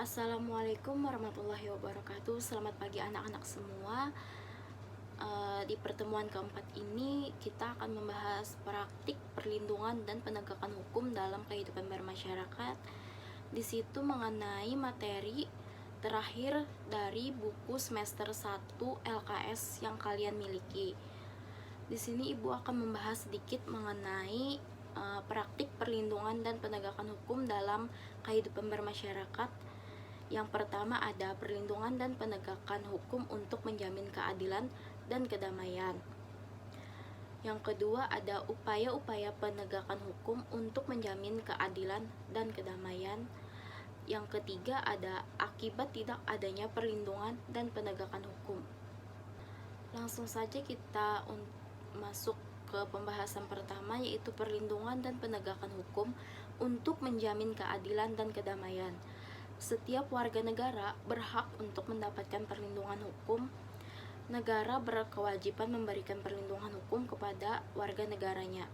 Assalamualaikum warahmatullahi wabarakatuh. Selamat pagi anak-anak semua. Di pertemuan keempat ini kita akan membahas praktik perlindungan dan penegakan hukum dalam kehidupan bermasyarakat. Di situ mengenai materi terakhir dari buku semester 1 LKS yang kalian miliki. Di sini Ibu akan membahas sedikit mengenai praktik perlindungan dan penegakan hukum dalam kehidupan bermasyarakat. Yang pertama ada perlindungan dan penegakan hukum untuk menjamin keadilan dan kedamaian. Yang kedua ada upaya-upaya penegakan hukum untuk menjamin keadilan dan kedamaian. Yang ketiga ada akibat tidak adanya perlindungan dan penegakan hukum. Langsung saja kita masuk ke pembahasan pertama, yaitu perlindungan dan penegakan hukum untuk menjamin keadilan dan kedamaian. Setiap warga negara berhak untuk mendapatkan perlindungan hukum. Negara berkewajiban memberikan perlindungan hukum kepada warga negaranya.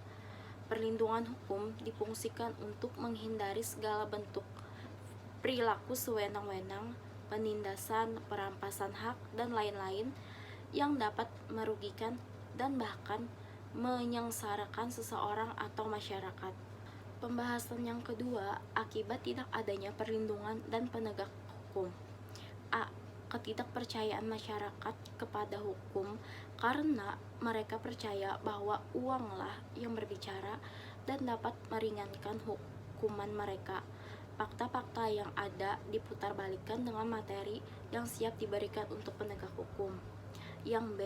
Perlindungan hukum difungsikan untuk menghindari segala bentuk perilaku sewenang-wenang, penindasan, perampasan hak, dan lain-lain yang dapat merugikan dan bahkan menyengsarakan seseorang atau masyarakat. Pembahasan yang kedua, akibat tidak adanya perlindungan dan penegak hukum. A. Ketidakpercayaan masyarakat kepada hukum karena mereka percaya bahwa uanglah yang berbicara dan dapat meringankan hukuman mereka. Fakta-fakta yang ada diputarbalikkan dengan materi yang siap diberikan untuk penegak hukum. Yang B.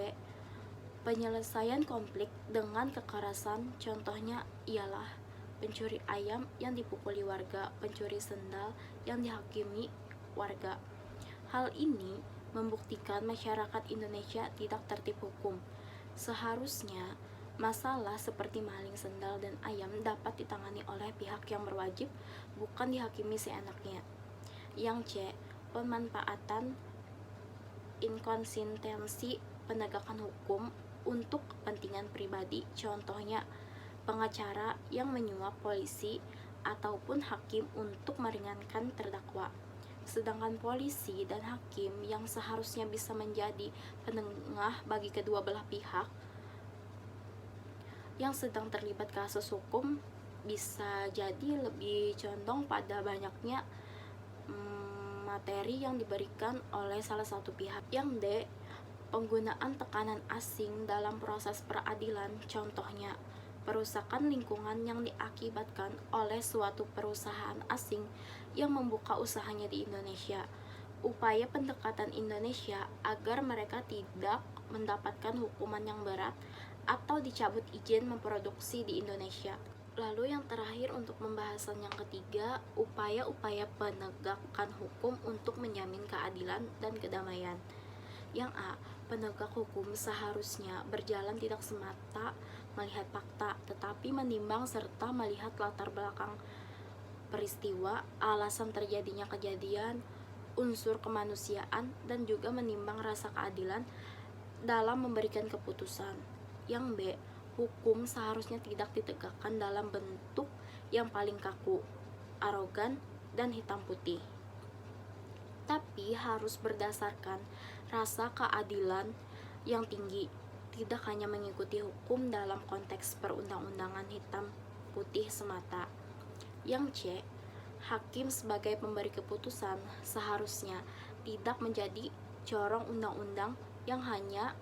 Penyelesaian konflik dengan kekerasan, contohnya ialah pencuri ayam yang dipukuli warga, pencuri sendal yang dihakimi warga. Hal ini membuktikan masyarakat Indonesia tidak tertib hukum. Seharusnya masalah seperti maling sendal dan ayam dapat ditangani oleh pihak yang berwajib, bukan dihakimi seenaknya. Yang C. Pemanfaatan inkonsistensi penegakan hukum untuk kepentingan pribadi, contohnya pengacara yang menyuap polisi ataupun hakim untuk meringankan terdakwa. Sedangkan polisi dan hakim yang seharusnya bisa menjadi penengah bagi kedua belah pihak yang sedang terlibat kasus hukum bisa jadi lebih condong pada banyaknya materi yang diberikan oleh salah satu pihak. Yang D. Penggunaan tekanan asing dalam proses peradilan, contohnya perusakan lingkungan yang diakibatkan oleh suatu perusahaan asing yang membuka usahanya di Indonesia. Upaya pendekatan Indonesia agar mereka tidak mendapatkan hukuman yang berat atau dicabut izin memproduksi di Indonesia. Lalu yang terakhir untuk pembahasan yang ketiga, upaya-upaya penegakan hukum untuk menjamin keadilan dan kedamaian. Yang A. Penegak hukum seharusnya berjalan tidak semata melihat fakta, tetapi menimbang serta melihat latar belakang peristiwa, alasan terjadinya kejadian, unsur kemanusiaan, dan juga menimbang rasa keadilan dalam memberikan keputusan. Yang B. Hukum seharusnya tidak ditegakkan dalam bentuk yang paling kaku, arogan, dan hitam putih, tapi harus berdasarkan rasa keadilan yang tinggi, tidak hanya mengikuti hukum dalam konteks perundang-undangan hitam putih semata. Yang C. Hakim sebagai pemberi keputusan seharusnya tidak menjadi corong undang-undang yang hanya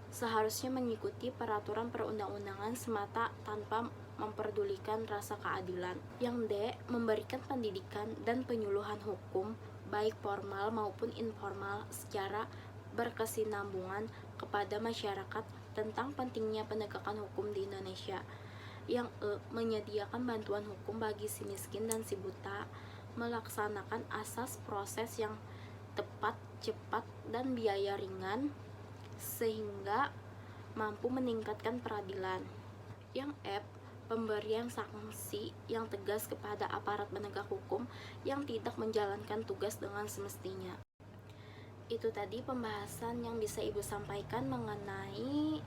seharusnya mengikuti peraturan perundang-undangan semata tanpa memperdulikan rasa keadilan. Yang D. Memberikan pendidikan dan penyuluhan hukum baik formal maupun informal secara berkesinambungan kepada masyarakat tentang pentingnya penegakan hukum di Indonesia. Yang E. Menyediakan bantuan hukum bagi si miskin dan si buta, melaksanakan asas proses yang tepat, cepat, dan biaya ringan sehingga mampu meningkatkan peradilan. Yang F. Pemberian sanksi yang tegas kepada aparat penegak hukum yang tidak menjalankan tugas dengan semestinya. Itu tadi pembahasan yang bisa Ibu sampaikan mengenai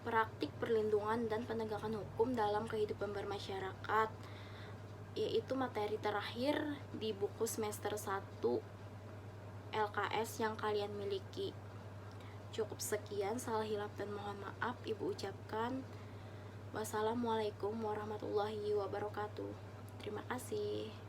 praktik perlindungan dan penegakan hukum dalam kehidupan bermasyarakat. yaitu materi terakhir di buku semester 1 LKS yang kalian miliki. Cukup sekian, salah hilap dan mohon maaf Ibu ucapkan. Wassalamualaikum warahmatullahi wabarakatuh. Terima kasih.